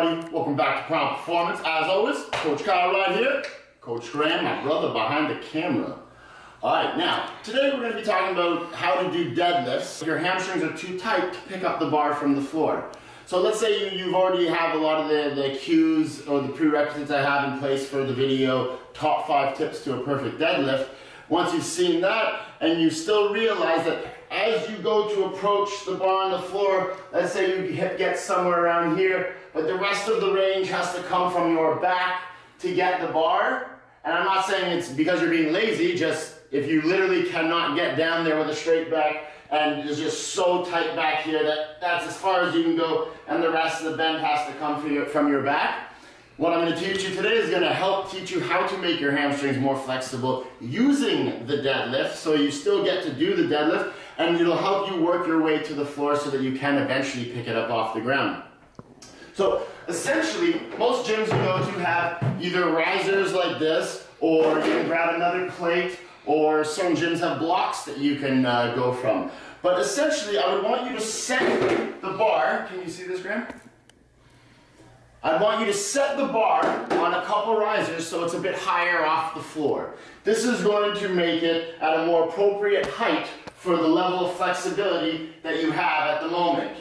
everybody, welcome back to Prime Performance. As always, Coach Kyle right here, Coach Graham, my brother behind the camera. Alright, now, today we're going to be talking about how to do deadlifts. If your hamstrings are too tight to pick up the bar from the floor. So let's say you've already have a lot of the cues or the prerequisites I have in place for the video, top 5 tips to a perfect deadlift. Once you've seen that, and you still realize that as you go to approach the bar on the floor, let's say you get somewhere around here, but the rest of the range has to come from your back to get the bar. And I'm not saying it's because you're being lazy, just if you literally cannot get down there with a straight back and it's just so tight back here that that's as far as you can go and the rest of the bend has to come from your back. What I'm going to teach you today is going to help teach you how to make your hamstrings more flexible using the deadlift, so you still get to do the deadlift, and it'll help you work your way to the floor so that you can eventually pick it up off the ground. So essentially, most gyms you go to have either risers like this, or you can grab another plate, or some gyms have blocks that you can go from. But essentially, I would want you to set the bar. Can you see this, Graham? I want you to set the bar on a couple risers so it's a bit higher off the floor. This is going to make it at a more appropriate height for the level of flexibility that you have at the moment.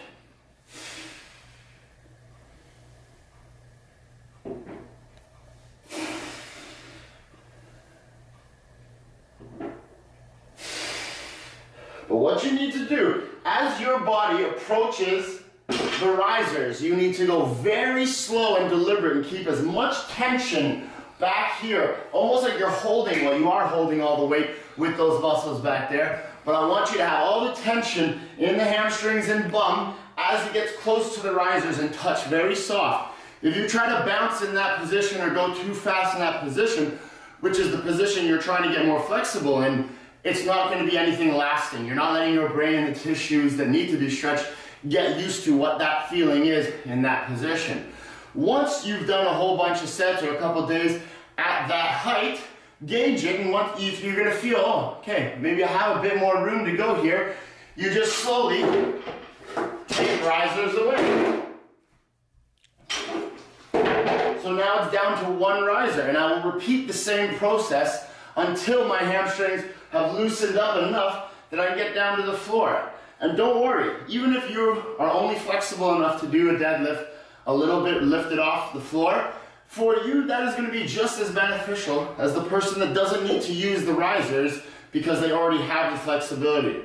But what you need to do, as your body approaches the risers, you need to go very slow and deliberate and keep as much tension back here, almost like you're holding, well, you are holding all the weight with those muscles back there, but I want you to have all the tension in the hamstrings and bum as it gets close to the risers and touch very soft. If you try to bounce in that position or go too fast in that position, which is the position you're trying to get more flexible in, it's not going to be anything lasting. You're not letting your brain and the tissues that need to be stretched get used to what that feeling is in that position. Once you've done a whole bunch of sets or a couple days at that height, gauge it, and if you're going to feel, oh, okay, maybe I have a bit more room to go here, you just slowly take risers away. So now it's down to one riser, and I will repeat the same process until my hamstrings have loosened up enough that I can get down to the floor. And don't worry, even if you are only flexible enough to do a deadlift a little bit lifted off the floor, for you that is going to be just as beneficial as the person that doesn't need to use the risers because they already have the flexibility.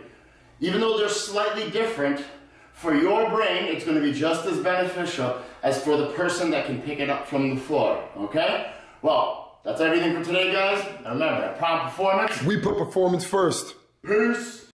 Even though they're slightly different, for your brain it's going to be just as beneficial as for the person that can pick it up from the floor, okay? Well, that's everything for today, guys. And remember, at Prime Performance, we put performance first. Peace.